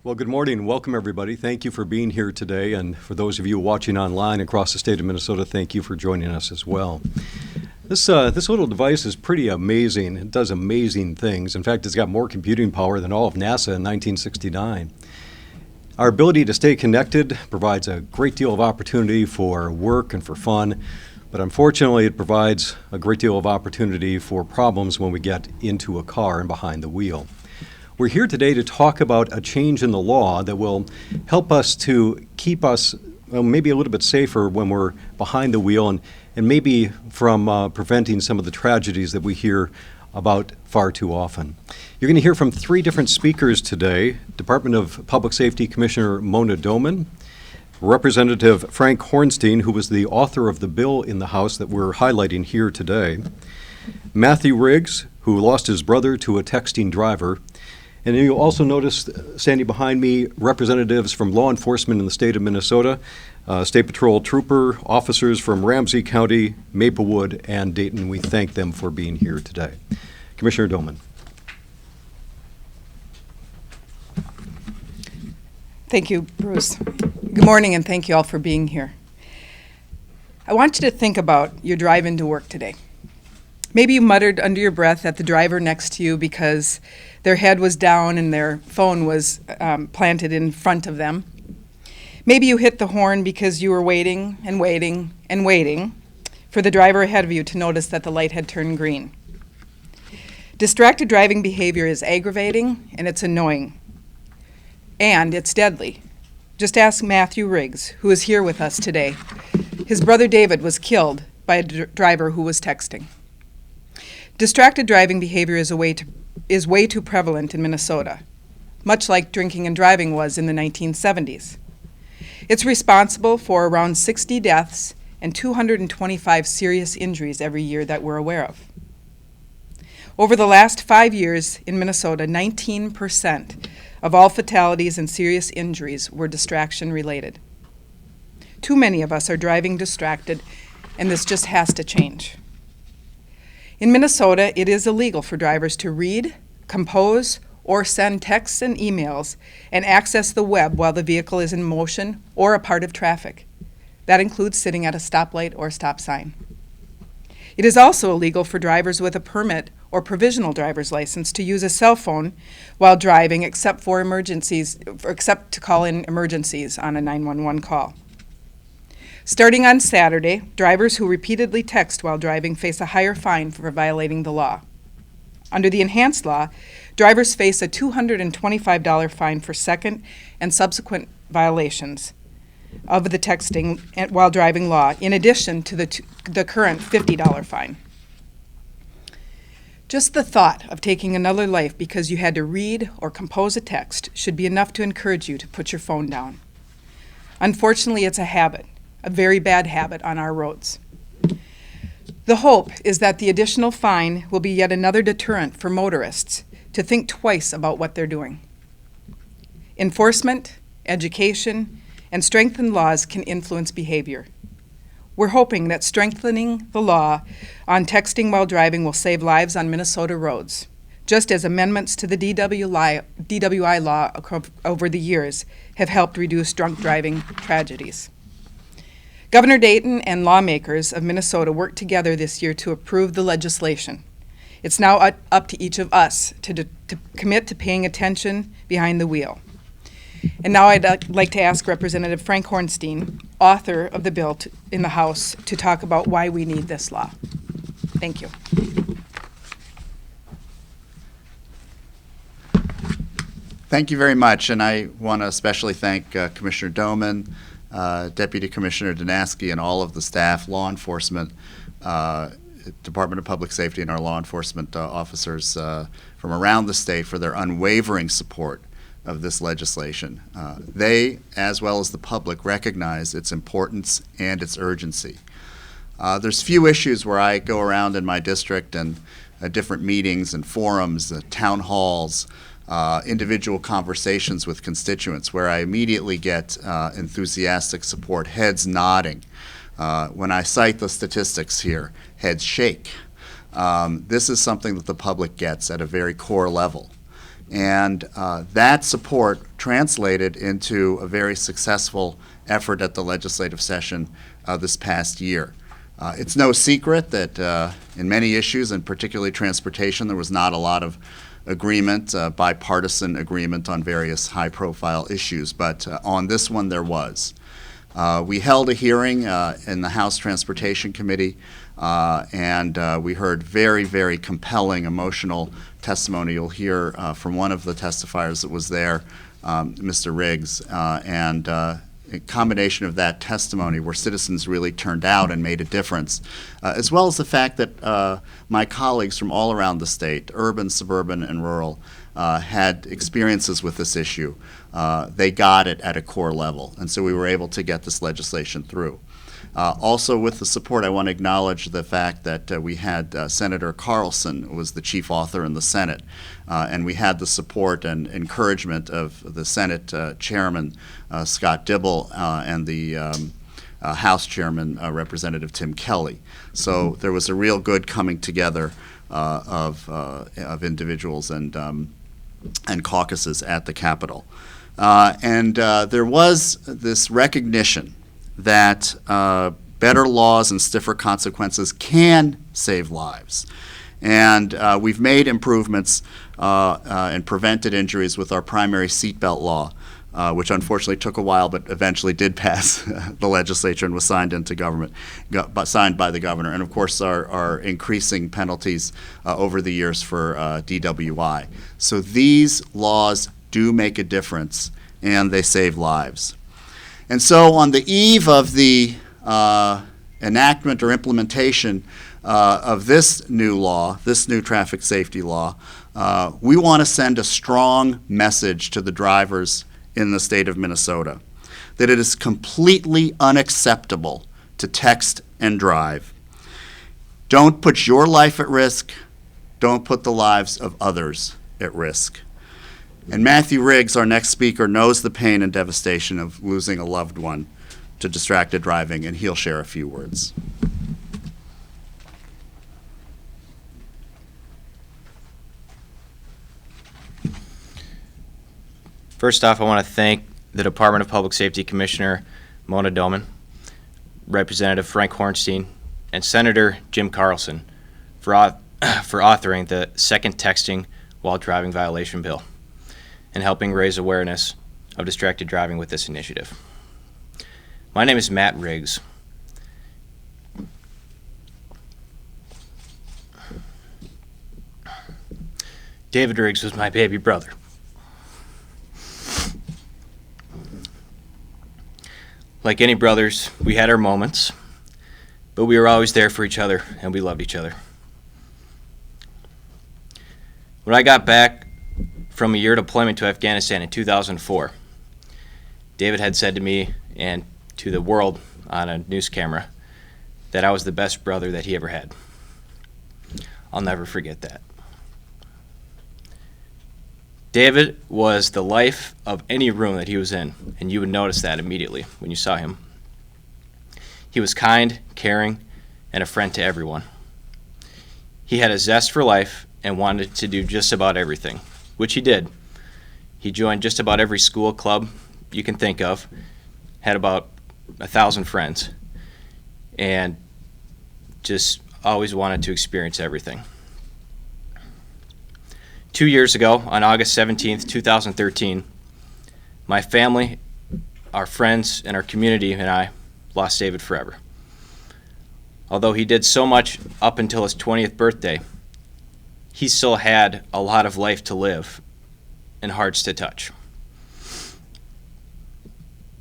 Well, good morning. Welcome, everybody. Thank you for being here today. And for those of you watching online across the state of Minnesota, thank you for joining us as well. This little device is pretty amazing. It does amazing things. In fact, it's got more computing power than all of NASA in 1969. Our ability to stay connected provides a great deal of opportunity for work and for fun, but unfortunately it provides a great deal of opportunity for problems when we get into a car and behind the wheel. We're here today to talk about a change in the law that will help us to keep us maybe a little bit safer when we're behind the wheel and maybe from preventing some of the tragedies that we hear about far too often. You're going to hear from three different speakers today: Department of Public Safety Commissioner Mona Doman, Representative Frank Hornstein, who was the author of the bill in the House that we're highlighting here today, Matthew Riggs, who lost his brother to a texting driver, and you'll also notice standing behind me representatives from law enforcement in the state of Minnesota, State Patrol trooper, officers from Ramsey County, Maplewood, and Dayton. We thank them for being here today. Commissioner Doman. Thank you, Bruce. Good morning, and thank you all for being here. I want you to think about your drive into work today. Maybe you muttered under your breath at the driver next to you because their head was down and their phone was planted in front of them. Maybe you hit the horn because you were waiting and waiting and waiting for the driver ahead of you to notice that the light had turned green. Distracted driving behavior is aggravating and it's annoying. And it's deadly. Just ask Matthew Riggs, who is here with us today. His brother David was killed by a driver who was texting. Distracted driving behavior is way too prevalent in Minnesota, much like drinking and driving was in the 1970s. It's responsible for around 60 deaths and 225 serious injuries every year that we're aware of. Over the last 5 years in Minnesota, 19% of all fatalities and serious injuries were distraction related. Too many of us are driving distracted, and this just has to change. In Minnesota, it is illegal for drivers to read, compose, or send texts and emails and access the web while the vehicle is in motion or a part of traffic. That includes sitting at a stoplight or stop sign. It is also illegal for drivers with a permit or provisional driver's license to use a cell phone while driving except to call in emergencies on a 911 call. Starting on Saturday, drivers who repeatedly text while driving face a higher fine for violating the law. Under the enhanced law, drivers face a $225 fine for second and subsequent violations of the texting while driving law, in addition to the current $50 fine. Just the thought of taking another life because you had to read or compose a text should be enough to encourage you to put your phone down. Unfortunately, it's a habit. A very bad habit on our roads. The hope is that the additional fine will be yet another deterrent for motorists to think twice about what they're doing. Enforcement, education, and strengthened laws can influence behavior. We're hoping that strengthening the law on texting while driving will save lives on Minnesota roads, just as amendments to the DWI law over the years have helped reduce drunk driving tragedies. Governor Dayton and lawmakers of Minnesota worked together this year to approve the legislation. It's now up to each of us to commit to paying attention behind the wheel. And now I'd like to ask Representative Frank Hornstein, author of the bill in the House, to talk about why we need this law. Thank you. Thank you very much, and I want to especially thank Commissioner Doman, Deputy Commissioner Danaski, and all of the staff, law enforcement, Department of Public Safety, and our law enforcement officers from around the state for their unwavering support of this legislation. They, as well as the public, recognize its importance and its urgency. There's few issues where I go around in my district and different meetings and forums, town halls, individual conversations with constituents where I immediately get enthusiastic support, heads nodding. When I cite the statistics here, heads shake. This is something that the public gets at a very core level. And that support translated into a very successful effort at the legislative session this past year. It's no secret that in many issues, and particularly transportation, there was not a lot of agreement, bipartisan agreement on various high-profile issues, but on this one there was. We held a hearing in the House Transportation Committee, and we heard very, very compelling, emotional testimony. You'll hear from one of the testifiers that was there, Mr. Riggs, and a combination of that testimony where citizens really turned out and made a difference, as well as the fact that my colleagues from all around the state, urban, suburban, and rural, had experiences with this issue. They got it at a core level, and so we were able to get this legislation through. Also with the support, I want to acknowledge the fact that we had Senator Carlson, who was the chief author in the Senate, and we had the support and encouragement of the Senate Chairman, Scott Dibble, and the House Chairman, Representative Tim Kelly. So there was a real good coming together of individuals and caucuses at the Capitol. And there was this recognition that better laws and stiffer consequences can save lives. And we've made improvements and prevented injuries with our primary seatbelt law, which unfortunately took a while but eventually did pass the legislature and was signed into government, signed by the governor. And of course our increasing penalties over the years for DWI. So these laws do make a difference and they save lives. And so on the eve of the enactment or implementation of this new law, this new traffic safety law, we want to send a strong message to the drivers in the state of Minnesota that it is completely unacceptable to text and drive. Don't put your life at risk. Don't put the lives of others at risk. And Matthew Riggs, our next speaker, knows the pain and devastation of losing a loved one to distracted driving, and he'll share a few words. First off, I want to thank the Department of Public Safety Commissioner Mona Doman, Representative Frank Hornstein, and Senator Jim Carlson for authoring the second texting while driving violation bill and helping raise awareness of distracted driving with this initiative. My name is Matt Riggs. David Riggs was my baby brother. Like any brothers, we had our moments, but we were always there for each other and we loved each other. When I got back from a year deployment to Afghanistan in 2004, David had said to me and to the world on a news camera that I was the best brother that he ever had. I'll never forget that. David was the life of any room that he was in, and you would notice that immediately when you saw him. He was kind, caring, and a friend to everyone. He had a zest for life and wanted to do just about everything, which he did. He joined just about every school club you can think of, had about 1,000 friends, and just always wanted to experience everything. 2 years ago, on August 17th, 2013, my family, our friends, and our community and I lost David forever. Although he did so much up until his 20th birthday, he still had a lot of life to live and hearts to touch.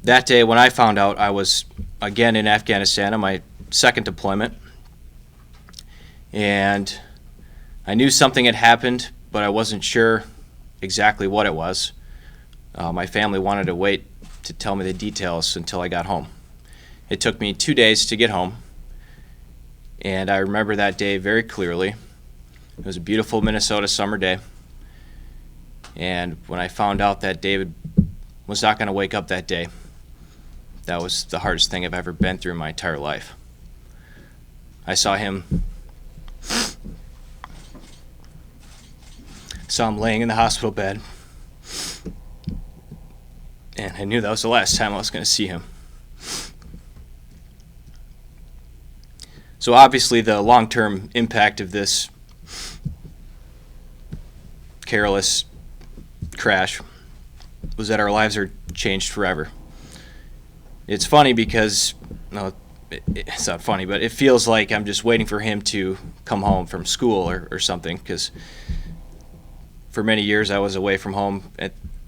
That day when I found out, I was again in Afghanistan on my second deployment, and I knew something had happened, but I wasn't sure exactly what it was. My family wanted to wait to tell me the details until I got home. It took me 2 days to get home, and I remember that day very clearly. It was a beautiful Minnesota summer day, and when I found out that David was not going to wake up that day, that was the hardest thing I've ever been through in my entire life. I saw him saw him laying in the hospital bed, and I knew that was the last time I was going to see him. So obviously the long-term impact of this careless crash was that our lives are changed forever. It's funny because, no, it's not funny, but it feels like I'm just waiting for him to come home from school or something, because for many years I was away from home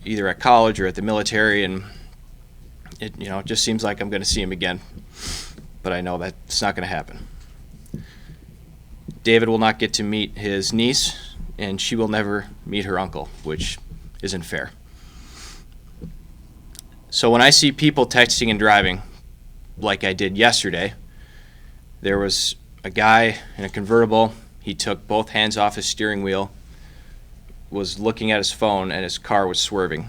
either at college or at the military, and it just seems like I'm going to see him again, but I know that's not going to happen. David will not get to meet his niece, and she will never meet her uncle, which isn't fair. So when I see people texting and driving like I did yesterday, there was a guy in a convertible. He took both hands off his steering wheel, was looking at his phone, and his car was swerving.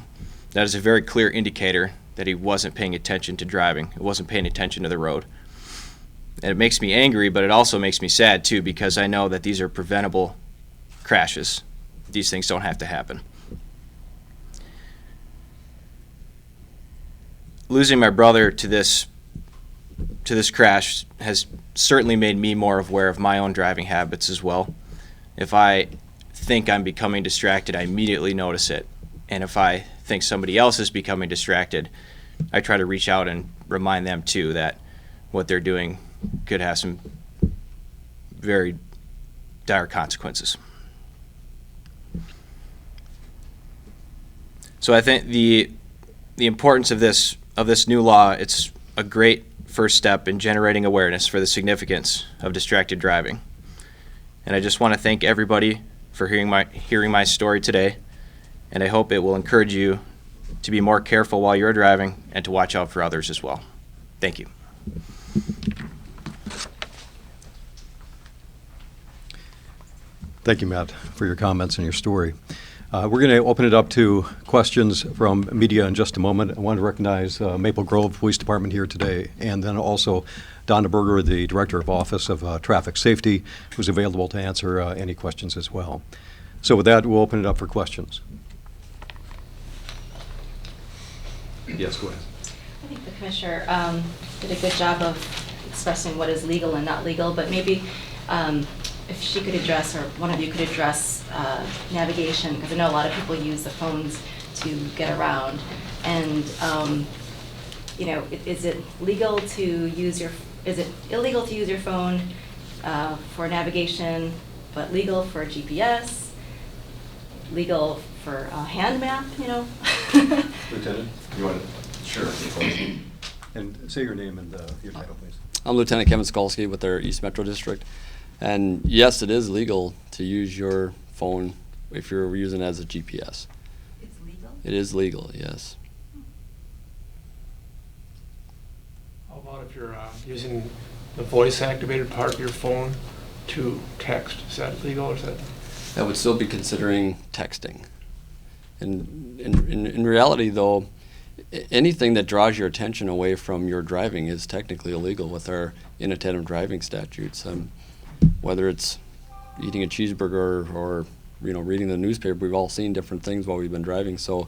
That is a very clear indicator that he wasn't paying attention to driving. He wasn't paying attention to the road. And it makes me angry, but it also makes me sad too, because I know that these are preventable crashes. These things don't have to happen. Losing my brother to this crash has certainly made me more aware of my own driving habits as well. If I think I'm becoming distracted, I immediately notice it. And if I think somebody else is becoming distracted, I try to reach out and remind them too that what they're doing could have some very dire consequences. So I think the importance of this new law, it's a great first step in generating awareness for the significance of distracted driving. And I just want to thank everybody for hearing my story today, and I hope it will encourage you to be more careful while you're driving and to watch out for others as well. Thank you. Thank you, Matt, for your comments and your story. We're going to open it up to questions from media in just a moment. I want to recognize Maple Grove Police Department here today, and then also Donna Berger, the Director of Office of Traffic Safety, who's available to answer any questions as well. So with that, we'll open it up for questions. Yes, go ahead. I think the Commissioner did a good job of expressing what is legal and not legal, but maybe if she could address, or one of you could address navigation, because I know a lot of people use the phones to get around. And is it illegal to use your phone for navigation, but legal for GPS? Legal for a hand map? Lieutenant, you want to? Sure. And say your name and your title, please. I'm Lieutenant Kevin Skolsky with our East Metro District. And yes, it is legal to use your phone if you're using it as a GPS. It's legal? It is legal, yes. How about if you're using the voice-activated part of your phone to text? Is that legal, or is that? That would still be considering texting. And in reality, though, anything that draws your attention away from your driving is technically illegal with our inattentive driving statutes. Whether it's eating a cheeseburger or reading the newspaper, we've all seen different things while we've been driving. So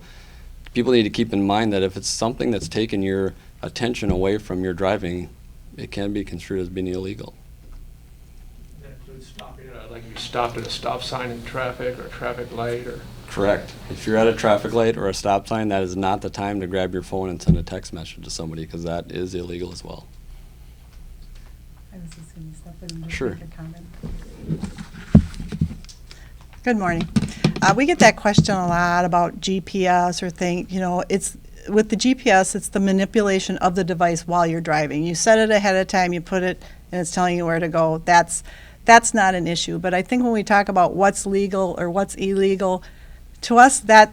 people need to keep in mind that if it's something that's taken your attention away from your driving, it can be construed as being illegal. That includes stopping like you stopped at a stop sign in traffic or a traffic light, or? Correct. If you're at a traffic light or a stop sign, that is not the time to grab your phone and send a text message to somebody, because that is illegal as well. I was just going to step in and just Sure. make a comment. Good morning. We get that question a lot about GPS or it's with the GPS, it's the manipulation of the device while you're driving. You set it ahead of time, you put it, and it's telling you where to go. That's not an issue. But I think when we talk about what's legal or what's illegal, to us, that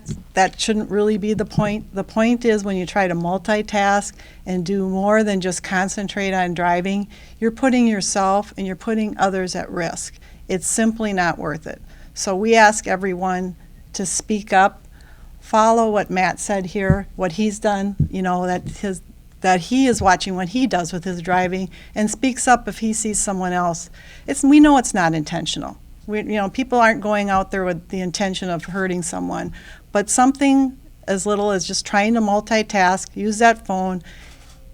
shouldn't really be the point. The point is when you try to multitask and do more than just concentrate on driving, you're putting yourself and you're putting others at risk. It's simply not worth it. So we ask everyone to speak up, follow what Matt said here, what he's done, that he is watching what he does with his driving, and speaks up if he sees someone else. We know it's not intentional. People aren't going out there with the intention of hurting someone, but something as little as just trying to multitask, use that phone,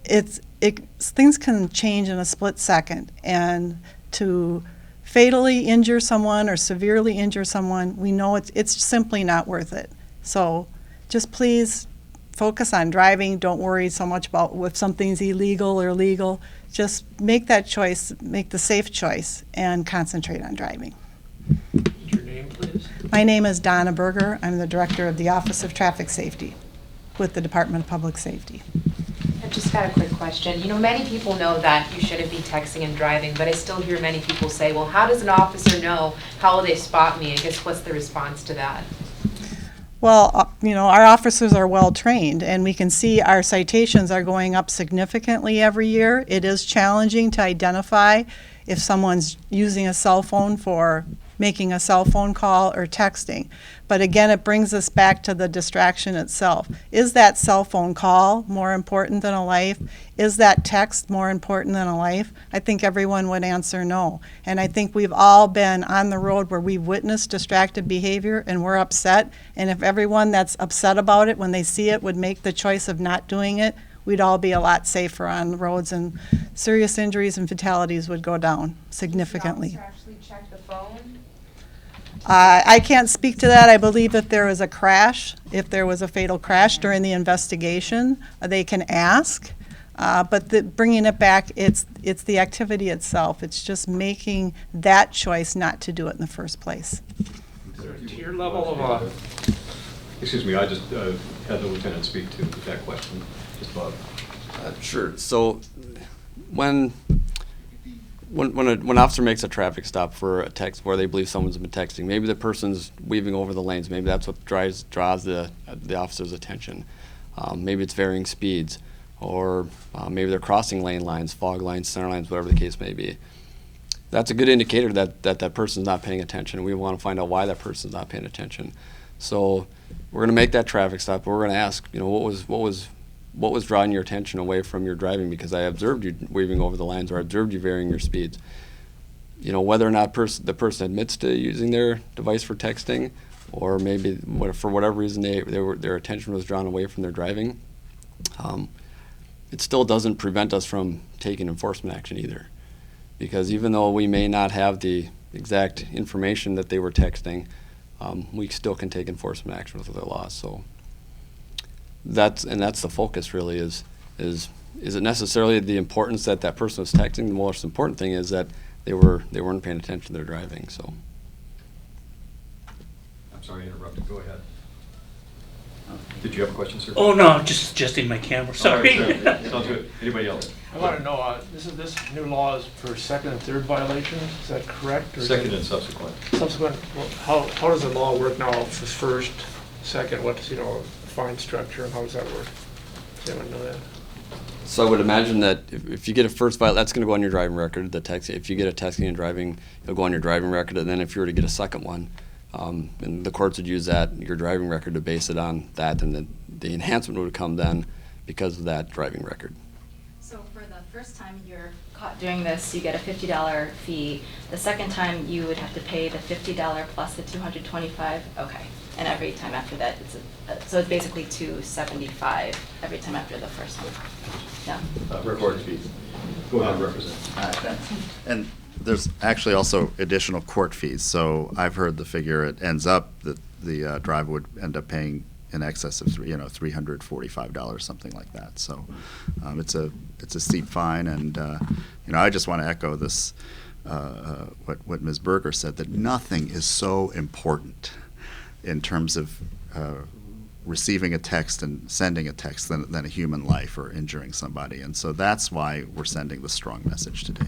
things can change in a split second. And to fatally injure someone or severely injure someone, we know it's simply not worth it. So just please focus on driving. Don't worry so much about if something's illegal or legal. Just make that choice, make the safe choice, and concentrate on driving. Your name, please? My name is Donna Berger. I'm the Director of the Office of Traffic Safety with the Department of Public Safety. I've just got a quick question. Many people know that you shouldn't be texting and driving, but I still hear many people say, well, how does an officer know? How will they spot me? I guess what's the response to that? Well, our officers are well trained, and we can see our citations are going up significantly every year. It is challenging to identify if someone's using a cell phone for making a cell phone call or texting. But again, it brings us back to the distraction itself. Is that cell phone call more important than a life? Is that text more important than a life? I think everyone would answer no. And I think we've all been on the road where we've witnessed distracted behavior and we're upset. And if everyone that's upset about it, when they see it, would make the choice of not doing it, we'd all be a lot safer on the roads, and serious injuries and fatalities would go down significantly. Did the officer actually check the phone? I can't speak to that. I believe if there was a crash, if there was a fatal crash during the investigation, they can ask. But bringing it back, it's the activity itself. It's just making that choice not to do it in the first place. Is there a tier level of Excuse me, I just had the lieutenant speak to that question. Just about. Sure. So when an officer makes a traffic stop for a text where they believe someone's been texting, maybe the person's weaving over the lanes, maybe that's what draws the officer's attention. Maybe it's varying speeds, or maybe they're crossing lane lines, fog lines, center lines, whatever the case may be. That's a good indicator that person's not paying attention, and we want to find out why that person's not paying attention. So we're going to make that traffic stop. We're going to ask, what was drawing your attention away from your driving, because I observed you weaving over the lines, or I observed you varying your speeds. Whether or not the person admits to using their device for texting, or maybe for whatever reason their attention was drawn away from their driving, it still doesn't prevent us from taking enforcement action either. Because even though we may not have the exact information that they were texting, we still can take enforcement action with the law. So that's the focus really is it necessarily the importance that person was texting? The most important thing is that they weren't paying attention to their driving. So I'm sorry I interrupted. Go ahead. Did you have a question, sir? Oh, no, just adjusting my camera, sorry. All right, sounds good. Anybody else? I want to know, this new law is for second and third violations, is that correct? Or is Second it and subsequent. subsequent? Well, how does the law work now for first, second, what's, fine structure, and how does that work? Does anyone know that? So I would imagine that if you get a first violation, that's going to go on your driving record. The text, if you get a texting and driving, it'll go on your driving record. And then if you were to get a second one, and the courts would use your driving record to base it on that, and the enhancement would come then because of that driving record. So for the first time you're caught doing this, you get a $50 fee. The second time you would have to pay the $50 plus the $225. Okay. And every time after that, so it's basically $275 every time after the first one. Yeah. Recorded fees. Go ahead, Representative. And there's actually also additional court fees. So I've heard the figure, it ends up that the driver would end up paying in excess of $345, something like that. So it's a steep fine, and I just want to echo this what Ms. Berger said, that nothing is so important in terms of receiving a text and sending a text than a human life or injuring somebody. And so that's why we're sending this strong message today.